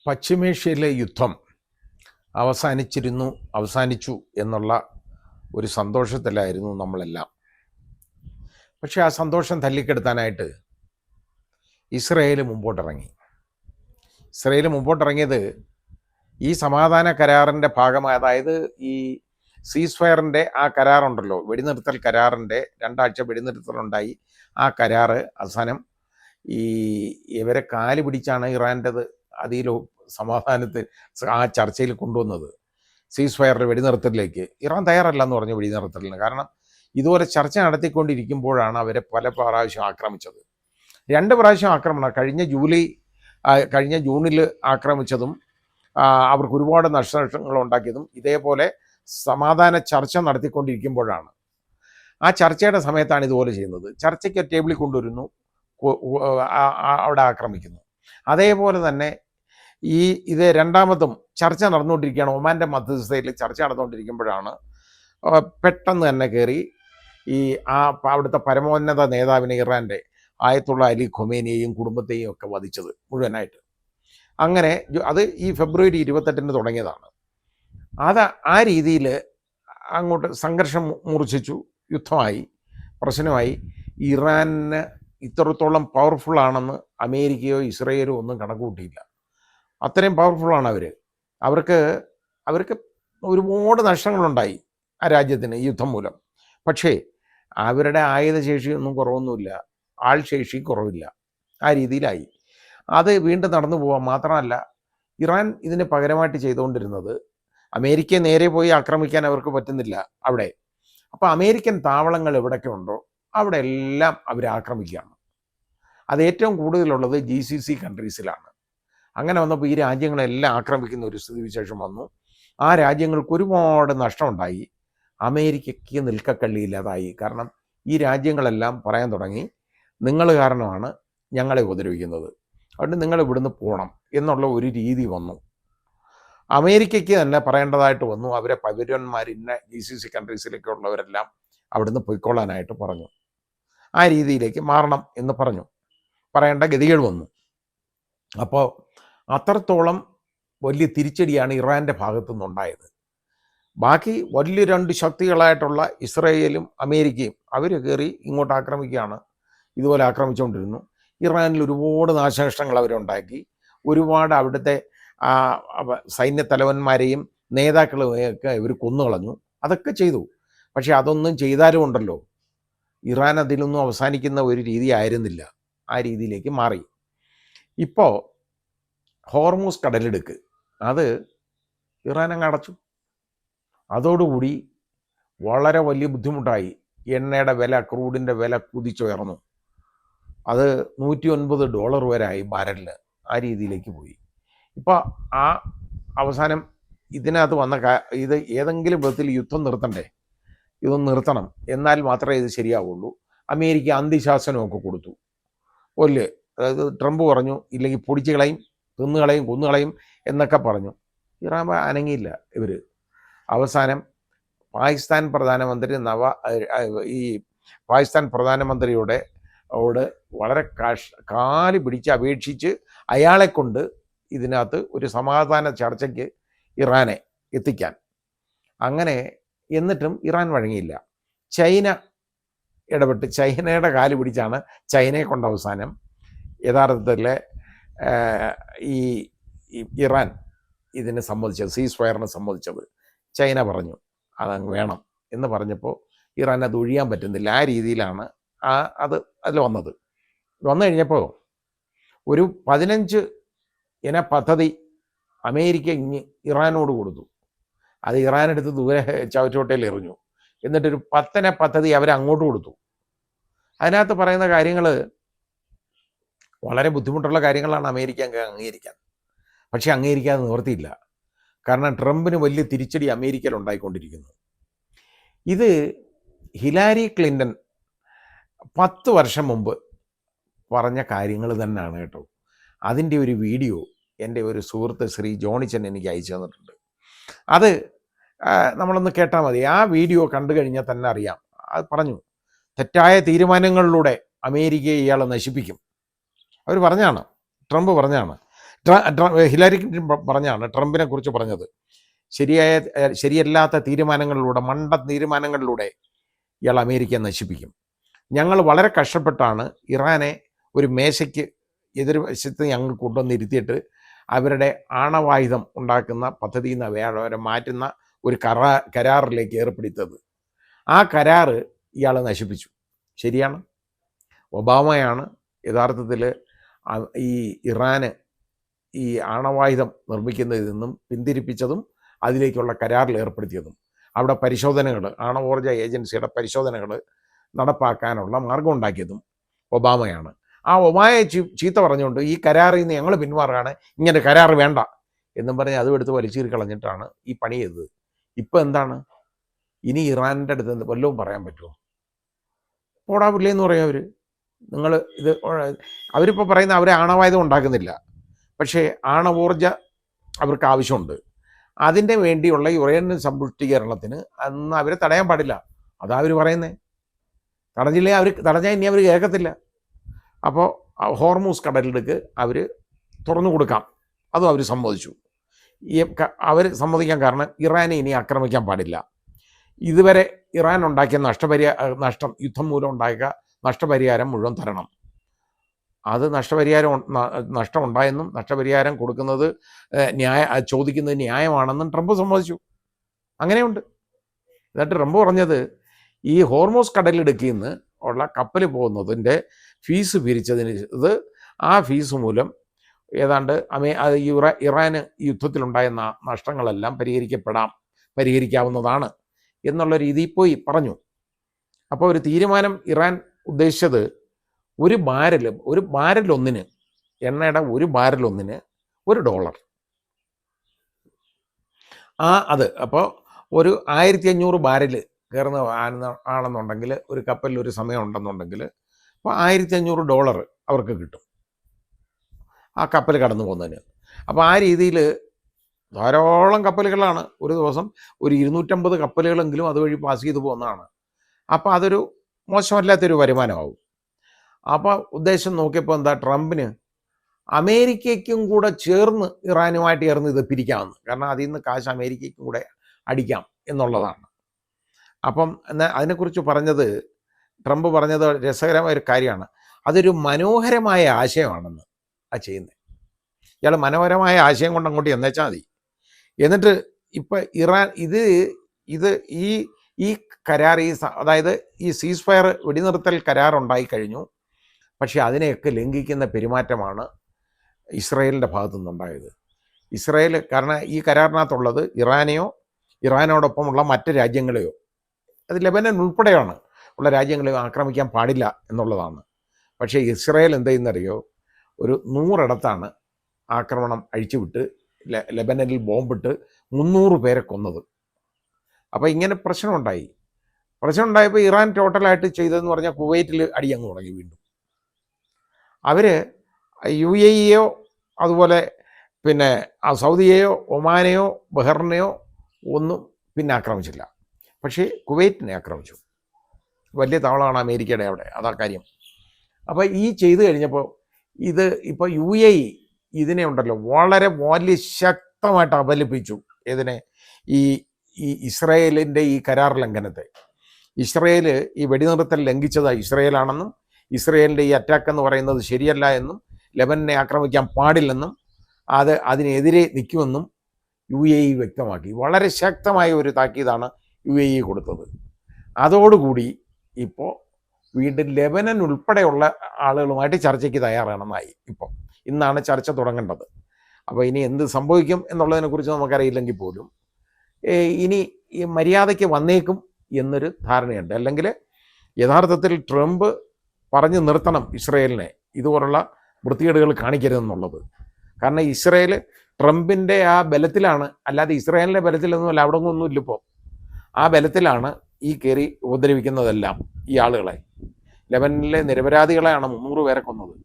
പശ്ചിമേഷ്യയിലെ യുദ്ധം അവസാനിച്ചു എന്നുള്ള ഒരു സന്തോഷത്തിലായിരുന്നു നമ്മളെല്ലാം. പക്ഷേ ആ സന്തോഷം തല്ലിക്കെടുത്താനായിട്ട് ഇസ്രയേൽ മുമ്പോട്ടിറങ്ങിയത് ഈ സമാധാന കരാറിൻ്റെ ഭാഗമായി, അതായത് ഈ സീസ് ഫയറിൻ്റെ ആ കരാറുണ്ടല്ലോ, വെടിനിർത്തൽ കരാറിൻ്റെ 2 ആഴ്ച വെടിനിർത്തലുണ്ടായി. ആ കരാറ് അവസാനം ഇവരെ കാല് പിടിച്ചാണ് ഇറാൻ്റെത് അതിൽ സമാധാനത്തിൽ ആ ചർച്ചയിൽ കൊണ്ടുവന്നത്. സീസ് ഫയറിൽ വെടിനിർത്തലിലേക്ക് ഇറാൻ തയ്യാറല്ല എന്ന് പറഞ്ഞു വെടിനിർത്തലിന്. കാരണം ഇതുപോലെ ചർച്ച നടത്തിക്കൊണ്ടിരിക്കുമ്പോഴാണ് അവരെ പല പ്രാവശ്യം ആക്രമിച്ചത്. 2 പ്രാവശ്യം ആക്രമണം. കഴിഞ്ഞ ജൂണിൽ ആക്രമിച്ചതും അവർക്ക് ഒരുപാട് നഷ്ടങ്ങൾ ഉണ്ടാക്കിയതും ഇതേപോലെ സമാധാന ചർച്ച നടത്തിക്കൊണ്ടിരിക്കുമ്പോഴാണ്. ആ ചർച്ചയുടെ സമയത്താണ് ഇതുപോലെ ചെയ്യുന്നത്. ചർച്ചയ്ക്ക് ടേബിളിൽ കൊണ്ടുവരുന്നു, അവിടെ ആക്രമിക്കുന്നു. അതേപോലെ തന്നെ ഇത് രണ്ടാമതും ചർച്ച നടന്നുകൊണ്ടിരിക്കുകയാണ്. ഒമാൻ്റെ മധ്യസ്ഥയിൽ ചർച്ച നടന്നുകൊണ്ടിരിക്കുമ്പോഴാണ് പെട്ടെന്ന് തന്നെ കയറി അവിടുത്തെ പരമോന്നത നേതാവിനെ, ഇറാൻ്റെ ആയത്തുള്ള അലി ഖൊമേനിയെയും കുടുംബത്തെയും ഒക്കെ വധിച്ചത് മുഴുവനായിട്ട്. അങ്ങനെ അത് ഈ ഫെബ്രുവരി 28 തുടങ്ങിയതാണ്. ആ രീതിയിൽ അങ്ങോട്ട് സംഘർഷം മൂർച്ഛിച്ചു, യുദ്ധമായി, പ്രശ്നമായി. ഇറാന് ഇത്രത്തോളം പവർഫുള്ളാണെന്ന് അമേരിക്കയോ ഇസ്രയേലോ ഒന്നും കണക്കുകൂട്ടിയില്ല. അത്രയും പവർഫുള്ളാണ് അവർക്ക് ഒരുപാട് നഷ്ടങ്ങളുണ്ടായി ആ രാജ്യത്തിന് ഈ യുദ്ധം മൂലം. പക്ഷേ അവരുടെ ആയുധശേഷിയൊന്നും കുറവൊന്നുമില്ല, ആൾശേഷി കുറവില്ല. ആ രീതിയിലായി. അത് വീണ്ടും നടന്നു പോകാം. മാത്രമല്ല, ഇറാൻ ഇതിന് പകരമായിട്ട് ചെയ്തുകൊണ്ടിരുന്നത്, അമേരിക്കയെ നേരെ പോയി ആക്രമിക്കാൻ അവർക്ക് പറ്റുന്നില്ല അവിടെ. അപ്പോൾ അമേരിക്കൻ താവളങ്ങൾ എവിടെയൊക്കെ ഉണ്ടോ അവിടെ എല്ലാം അവർ ആക്രമിക്കുകയാണ്. അത് ഏറ്റവും കൂടുതലുള്ളത് GCC കൺട്രീസിലാണ്. അങ്ങനെ വന്നപ്പോൾ ഈ രാജ്യങ്ങളെല്ലാം ആക്രമിക്കുന്ന ഒരു സ്ഥിതിവിശേഷം വന്നു. ആ രാജ്യങ്ങൾക്ക് ഒരുപാട് നഷ്ടമുണ്ടായി. അമേരിക്കയ്ക്ക് നിൽക്കക്കള്ളിയില്ലാതായി. കാരണം ഈ രാജ്യങ്ങളെല്ലാം പറയാൻ തുടങ്ങി, നിങ്ങൾ കാരണമാണ് ഞങ്ങളെ ഉപദ്രവിക്കുന്നത്, അതുകൊണ്ട് നിങ്ങൾ ഇവിടുന്ന് പോകണം എന്നുള്ള ഒരു രീതി വന്നു. അമേരിക്കയ്ക്ക് തന്നെ പറയേണ്ടതായിട്ട് വന്നു. അവരെ പൗരന്മാർ ഇന്ന GCC കൺട്രീസിലേക്കുള്ളവരെല്ലാം അവിടുന്ന് പൊയ്ക്കൊള്ളാനായിട്ട് പറഞ്ഞു. ആ രീതിയിലേക്ക് മാറണം എന്ന് പറയേണ്ട ഗതികൾ വന്നു. അപ്പോൾ അത്രത്തോളം വലിയ തിരിച്ചടിയാണ് ഇറാൻ്റെ ഭാഗത്തു നിന്നുണ്ടായത്. ബാക്കി വലിയ 2 ശക്തികളായിട്ടുള്ള ഇസ്രയേലും അമേരിക്കയും അവർ കയറി ഇങ്ങോട്ട് ആക്രമിക്കുകയാണ്. ഇതുപോലെ ആക്രമിച്ചുകൊണ്ടിരുന്നു. ഇറാനിൽ ഒരുപാട് നാശനഷ്ടങ്ങൾ അവരുണ്ടാക്കി. ഒരുപാട് അവിടുത്തെ സൈന്യത്തലവന്മാരെയും നേതാക്കളെയൊക്കെ ഇവർ കൊന്നുകളഞ്ഞു. അതൊക്കെ ചെയ്തു. പക്ഷെ അതൊന്നും ചെയ്താലും ഉണ്ടല്ലോ, ഇറാൻ അതിലൊന്നും അവസാനിക്കുന്ന ഒരു രീതി ആയിരുന്നില്ല. ആ രീതിയിലേക്ക് മാറി. ഇപ്പോൾ ഹോർമൂസ് കടലിടുക്ക് അത് ഇറാൻ അങ്ങ് അടച്ചു. അതോടുകൂടി വളരെ വലിയ ബുദ്ധിമുട്ടായി. എണ്ണയുടെ വില, ക്രൂഡിൻ്റെ വില കുതിച്ചുയർന്നു. അത് $109 വരെ ആയി ബാരലിന്. ആ രീതിയിലേക്ക് പോയി. ഇപ്പോൾ ആ അവസാനം ഇതിനകത്ത് വന്ന ഇത് ഏതെങ്കിലും വിധത്തിൽ യുദ്ധം നിർത്തണ്ടേ, ഇതൊന്ന് നിർത്തണം, എന്നാൽ മാത്രമേ ഇത് ശരിയാവുള്ളൂ. അമേരിക്ക അന്ത്യശാസനമൊക്കെ കൊടുത്തു. അതായത് ട്രംപ് പറഞ്ഞു, ഇല്ലെങ്കിൽ പൊടിച്ചു കളയും, തിന്നുകളയും, കൊന്നുകളയും എന്നൊക്കെ പറഞ്ഞു. ഇറാൻ അനങ്ങിയില്ല. അവസാനം പാകിസ്ഥാൻ പ്രധാനമന്ത്രിയോട് വളരെ കാല് പിടിച്ച് അപേക്ഷിച്ച് അയാളെ കൊണ്ട് ഇതിനകത്ത് ഒരു സമാധാന ചർച്ചയ്ക്ക് ഇറാനെ എത്തിക്കാൻ. അങ്ങനെ എന്നിട്ടും ഇറാൻ വഴങ്ങിയില്ല. ചൈന ഇടപെട്ട് ചൈനയുടെ കാല് പിടിച്ചാണ് ചൈനയെ കൊണ്ട് അവസാനം യഥാർത്ഥത്തിൽ ഈ ഇറാൻ ഇതിനെ സമ്മതിച്ചത്, സീസ് ഫയറിനെ സമ്മതിച്ചത്. ചൈന പറഞ്ഞു അതങ്ങ് വേണം എന്ന് പറഞ്ഞപ്പോൾ ഇറാൻ അത് ഒഴിയാൻ പറ്റുന്നില്ല. ആ രീതിയിലാണ് അതിൽ വന്നു കഴിഞ്ഞപ്പോൾ ഒരു 15 ഇന പദ്ധതി അമേരിക്ക ഇറാനോട് കൊടുത്തു. അത് ഇറാനെടുത്ത് ദൂരെ ചവറ്റോട്ടയിൽ എറിഞ്ഞു. എന്നിട്ടൊരു 10 പദ്ധതി അവരങ്ങോട്ട് കൊടുത്തു. അതിനകത്ത് പറയുന്ന കാര്യങ്ങൾ വളരെ ബുദ്ധിമുട്ടുള്ള കാര്യങ്ങളാണ് അമേരിക്ക അംഗീകരിക്കാൻ. പക്ഷേ അംഗീകരിക്കാതെ നിവർത്തിയില്ല. കാരണം ട്രംപിന് വലിയ തിരിച്ചടി അമേരിക്കയിൽ ഉണ്ടായിക്കൊണ്ടിരിക്കുന്നു. ഇത് ഹിലാരി ക്ലിൻ്റൺ 10 വർഷം മുമ്പ് പറഞ്ഞ കാര്യങ്ങൾ തന്നെയാണ് കേട്ടോ. അതിൻ്റെ ഒരു വീഡിയോ എൻ്റെ ഒരു സുഹൃത്ത് ശ്രീ ജോണിച്ചൻ എനിക്ക് അയച്ചു തന്നിട്ടുണ്ട്. അത് നമ്മളൊന്ന് കേട്ടാൽ മതി. ആ വീഡിയോ കണ്ടു കഴിഞ്ഞാൽ തന്നെ അറിയാം. അത് പറഞ്ഞു, തെറ്റായ തീരുമാനങ്ങളിലൂടെ അമേരിക്കയെ ഇയാളെ നശിപ്പിക്കും. അവർ പറഞ്ഞാണ്, ട്രംപ് പറഞ്ഞാണ്. ഹിലാരി ക്ലിൻ്റൺ പറഞ്ഞാണ് ട്രംപിനെ കുറിച്ച് പറഞ്ഞത്. ശരിയല്ലാത്ത തീരുമാനങ്ങളിലൂടെ, മണ്ട തീരുമാനങ്ങളിലൂടെ ഇയാൾ അമേരിക്കയെ നശിപ്പിക്കും. ഞങ്ങൾ വളരെ കഷ്ടപ്പെട്ടാണ് ഇറാനെ ഒരു മേശയ്ക്ക് എതിർവശത്ത് ഞങ്ങൾ കൊണ്ടുവന്നിരുത്തിയിട്ട് അവരുടെ ആണവായുധം ഉണ്ടാക്കുന്ന പദ്ധതിയിൽ നിന്ന് അവരെ മാറ്റുന്ന ഒരു കരാറിലേക്ക് ഏർപ്പെടുത്തത്. ആ കരാറ് ഇയാൾ നശിപ്പിച്ചു. ശരിയാണ്. ഒബാമയാണ് യഥാർത്ഥത്തിൽ ഈ ഇറാന് ഈ ആണവായുധം നിർമ്മിക്കുന്നതിൽ നിന്നും പിന്തിരിപ്പിച്ചതും അതിലേക്കുള്ള കരാറിൽ ഏർപ്പെടുത്തിയതും. അവിടെ പരിശോധനകൾ, ആണവോർജ ഏജൻസിയുടെ പരിശോധനകൾ നടപ്പാക്കാനുള്ള മാർഗം ഉണ്ടാക്കിയതും ഒബാമയാണ്. ആ ഒബാമയെ ചീത്ത പറഞ്ഞുകൊണ്ട് ഈ കരാറിൽ നിന്ന് ഞങ്ങൾ പിന്മാറുകയാണ്, ഇങ്ങനെ കരാർ വേണ്ട എന്നും പറഞ്ഞ് അതും എടുത്ത് വലിച്ചീറി കളഞ്ഞിട്ടാണ് ഈ പണി ചെയ്തത്. ഇപ്പം എന്താണ്? ഇനി ഇറാനിൻ്റെ അടുത്ത് വല്ലതും പറയാൻ പറ്റുമോ? പോടാ പിള്ളേന്ന് പറയും അവർ. നിങ്ങൾ ഇത് അവരിപ്പോൾ പറയുന്ന അവരെ ആണവായുധം ഉണ്ടാക്കുന്നില്ല, പക്ഷേ ആണവോർജ അവർക്ക് ആവശ്യമുണ്ട്. അതിൻ്റെ വേണ്ടിയുള്ള യുറേനിയം സമ്പുഷ്ടീകരണത്തിന് അന്ന് അവരെ തടയാൻ പാടില്ല. അതാ അവർ പറയുന്നത്. തടഞ്ഞാൽ ഇനി അവർ കേൾക്കത്തില്ല. അപ്പോൾ ഹോർമൂസ് കടലിലേക്ക് അവർ തുറന്നു കൊടുക്കാം, അതും അവർ സമ്മതിച്ചു. അവർ സമ്മതിക്കാൻ കാരണം ഇറാനെ ഇനി ആക്രമിക്കാൻ പാടില്ല. ഇതുവരെ ഇറാൻ ഉണ്ടാക്കിയ നഷ്ടം, യുദ്ധം മൂലം ഉണ്ടാക്കിയ നഷ്ടപരിഹാരം മുഴുവൻ തരണം. അത് നഷ്ടം ഉണ്ടായെന്നും നഷ്ടപരിഹാരം കൊടുക്കുന്നത് ചോദിക്കുന്നത് ന്യായമാണെന്നും ട്രംപ് സമ്മതിച്ചു. അങ്ങനെയുണ്ട്. എന്നിട്ട് ട്രംപ് പറഞ്ഞത് ഈ ഹോർമൂസ് കടലിടുക്കിൽ നിന്ന് ഉള്ള കപ്പൽ പോകുന്നതിൻ്റെ ഫീസ് പിരിച്ചതിന് ആ ഫീസ് മൂലം ഏതാണ്ട് ഇറാന് യുദ്ധത്തിലുണ്ടായ നഷ്ടങ്ങളെല്ലാം പരിഹരിക്കാവുന്നതാണ് എന്നുള്ള രീതിയിൽ പോയി പറഞ്ഞു. അപ്പോൾ ഒരു തീരുമാനം ഇറാൻ ഉദ്ദേശിച്ചത് ഒരു ബാരൽ ഒന്നിന്, എണ്ണയുടെ ഒരു ബാരൽ ഒന്നിന് $1. അത് അപ്പോൾ ഒരു 1500 ബാരൽ കയറുന്ന ആണെന്നുണ്ടെങ്കിൽ, ഒരു കപ്പലിൽ ഒരു സമയം ഉണ്ടെന്നുണ്ടെങ്കിൽ അപ്പോൾ $1500 അവർക്ക് കിട്ടും ആ കപ്പൽ കടന്നു പോകുന്നതിന്. അപ്പോൾ ആ രീതിയിൽ ധാരാളം കപ്പലുകളാണ് ഒരു ദിവസം, ഒരു 250 കപ്പലുകളെങ്കിലും അതുവഴി പാസ് ചെയ്ത് പോകുന്നതാണ്. അപ്പോൾ അതൊരു മോശമല്ലാത്തൊരു വരുമാനമാവും. അപ്പോൾ ഉദ്ദേശം നോക്കിയപ്പോൾ എന്താ, ട്രംപിന് അമേരിക്കയ്ക്കും കൂടെ ഇറാനുമായിട്ട് ചേർന്ന് ഇത് പിരിക്കാമെന്ന്. കാരണം അതിൽ നിന്ന് കാശ് അമേരിക്കയ്ക്കും കൂടെ അടിക്കാം എന്നുള്ളതാണ്. അപ്പം എന്നാൽ അതിനെക്കുറിച്ച് ട്രംപ് പറഞ്ഞത് രസകരമായ ഒരു കാര്യമാണ്. അതൊരു മനോഹരമായ ആശയമാണെന്ന് ചെയ്യുന്നത്. ഇയാൾ മനോഹരമായ ആശയം കൊണ്ട് അങ്ങോട്ട് എന്നേച്ചാൽ മതി. എന്നിട്ട് ഇപ്പം ഇറാൻ ഈ കരാർ, അതായത് ഈ സീസ് ഫയർ വെടിനിർത്തൽ കരാറുണ്ടായി കഴിഞ്ഞു. പക്ഷേ അതിനെയൊക്കെ ലംഘിക്കുന്ന പെരുമാറ്റമാണ് ഇസ്രായേലിൻ്റെ ഭാഗത്തു നിന്നുണ്ടായത്. കാരണം ഈ കരാറിനകത്തുള്ളത് ഇറാനോടൊപ്പമുള്ള മറ്റ് രാജ്യങ്ങളെയോ, അത് ലെബനൻ ഉൾപ്പെടെയാണ് ഉള്ള രാജ്യങ്ങളെയോ ആക്രമിക്കാൻ പാടില്ല എന്നുള്ളതാണ്. പക്ഷേ ഇസ്രായേൽ എന്ത് ചെയ്യുന്നറിയോ, ഒരു 100 ഇടത്താണ് ആക്രമണം അഴിച്ചുവിട്ട് ലെബനനിൽ ബോംബിട്ട് 300 പേരെ കൊന്നത്. അപ്പോൾ ഇങ്ങനെ പ്രശ്നമുണ്ടായപ്പോൾ ഇറാൻ ടോട്ടലായിട്ട് ചെയ്തതെന്ന് പറഞ്ഞാൽ കുവൈറ്റിൽ അടിയങ്ങ് തുടങ്ങി. വീണ്ടും അവർ UAE-യോ അതുപോലെ പിന്നെ സൗദിയെയോ ഒമാനെയോ ബഹ്റിനെയോ ഒന്നും പിന്നെ ആക്രമിച്ചില്ല. പക്ഷേ കുവൈറ്റിനെ ആക്രമിച്ചു. വലിയ താവളമാണ് അമേരിക്കയുടെ അവിടെ, അതാ കാര്യം. അപ്പോൾ ഈ ചെയ്തു കഴിഞ്ഞപ്പോൾ ഇപ്പോൾ UAE ഇതിനെ ഉണ്ടല്ലോ വളരെ വലിയ ശക്തമായിട്ട് അപലപിച്ചു. ഈ ഇസ്രായേലിൻ്റെ ഈ കരാർ ലംഘനത്തെ. ഇസ്രായേൽ ഈ വെടിനിർത്തൽ ലംഘിച്ചത് ഇസ്രായേലാണെന്നും ഇസ്രായേലിൻ്റെ ഈ അറ്റാക്ക് എന്ന് പറയുന്നത് ശരിയല്ല എന്നും ലെബനനെ ആക്രമിക്കാൻ പാടില്ലെന്നും അതിനെതിരെ നിൽക്കുമെന്നും UAE വ്യക്തമാക്കി. വളരെ ശക്തമായ ഒരു താക്കീതാണ് UAE കൊടുത്തത്. അതോടുകൂടി ഇപ്പോൾ വീണ്ടും ലെബനൻ ഉൾപ്പെടെയുള്ള ആളുകളുമായിട്ട് ചർച്ചയ്ക്ക് തയ്യാറാണെന്നായി. ഇന്നാണ് ചർച്ച തുടങ്ങേണ്ടത്. അപ്പോൾ ഇനി എന്ത് സംഭവിക്കും എന്നുള്ളതിനെക്കുറിച്ച് നമുക്കറിയില്ലെങ്കിൽ പോലും ഇനി ഈ മര്യാദയ്ക്ക് വന്നേക്കും എന്നൊരു ധാരണയുണ്ട്. അല്ലെങ്കിൽ യഥാർത്ഥത്തിൽ ട്രംപ് പറഞ്ഞു നിർത്തണം ഇസ്രായേലിനെ ഇതുപോലുള്ള വൃത്തികേടുകൾ കാണിക്കരുതെന്നുള്ളത്. കാരണം ഇസ്രായേൽ ട്രംപിൻ്റെ ആ ബലത്തിലാണ്, അല്ലാതെ ഇസ്രായേലിൻ്റെ ബലത്തിലൊന്നുമല്ല, അവിടെ ഒന്നുമില്ല. ഇപ്പോൾ ആ ബലത്തിലാണ് ഈ കയറി ഉപദ്രവിക്കുന്നതെല്ലാം ഈ ആളുകളെ. ലെബനനിലെ നിരപരാധികളെയാണ് 300 പേരെ കൊന്നത്.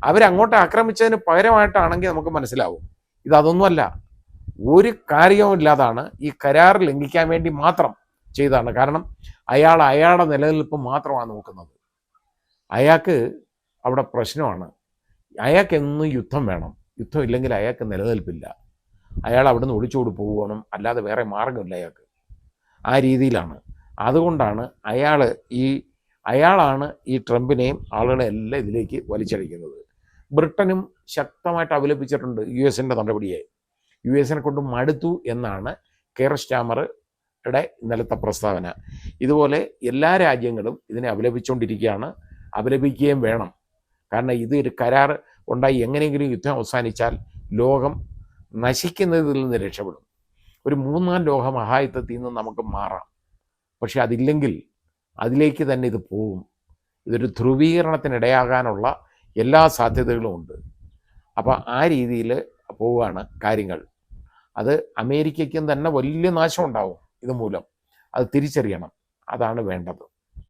അവരങ്ങോട്ട് ആക്രമിച്ചതിന് പകരമായിട്ടാണെങ്കിൽ നമുക്ക് മനസ്സിലാവും ഇതൊന്നുമല്ല, ഒരു കാര്യവും ഇല്ലാതാണ്, ഈ കരാർ ലംഘിക്കാൻ വേണ്ടി മാത്രം ചെയ്തതാണ്. കാരണം അയാളുടെ നിലനിൽപ്പ് മാത്രമാണ് നോക്കുന്നത്. അയാൾക്ക് അവിടെ പ്രശ്നമാണ്. അയാൾക്ക് എന്നും യുദ്ധം വേണം. യുദ്ധം ഇല്ലെങ്കിൽ അയാൾക്ക് നിലനിൽപ്പില്ല. അയാൾ അവിടുന്ന് ഒളിച്ചോടി പോകണം, അല്ലാതെ വേറെ മാർഗമില്ല അയാൾക്ക്. ആ രീതിയിലാണ്. അതുകൊണ്ടാണ് അയാളാണ് ഈ ട്രംപിനെയും ആളുകളെ എല്ലാം ഇതിലേക്ക് വലിച്ചഴിക്കുന്നത്. ബ്രിട്ടനും ശക്തമായിട്ട് അപലപിച്ചിട്ടുണ്ട് US-ൻ്റെ നടപടിയെ. US-നെ കൊണ്ട് മടുത്തു എന്നാണ് കെയർ സ്റ്റാമറുടെ ഇന്നലത്തെ പ്രസ്താവന. ഇതുപോലെ എല്ലാ രാജ്യങ്ങളും ഇതിനെ അപലപിച്ചുകൊണ്ടിരിക്കുകയാണ്, അപലപിക്കുകയും വേണം. കാരണം ഇത് ഒരു കരാർ ഉണ്ടായി എങ്ങനെയെങ്കിലും യുദ്ധം അവസാനിച്ചാൽ ലോകം നശിക്കുന്നതിൽ നിന്ന് രക്ഷപ്പെടും. ഒരു 3-ാം ലോക മഹായുദ്ധത്തിൽ നിന്ന് നമുക്ക് മാറാം. പക്ഷെ അതില്ലെങ്കിൽ അതിലേക്ക് തന്നെ ഇത് പോവും. ഇതൊരു ധ്രുവീകരണത്തിനിടയാകാനുള്ള എല്ലാ സാധ്യതകളും ഉണ്ട്. അപ്പോൾ ആ രീതിയിൽ പോവുകയാണ് കാര്യങ്ങൾ. അത് അമേരിക്കയ്ക്കും തന്നെ വലിയ നാശം ഉണ്ടാവും ഇതുമൂലം. അത് തിരിച്ചറിയണം. അതാണ് വേണ്ടത്.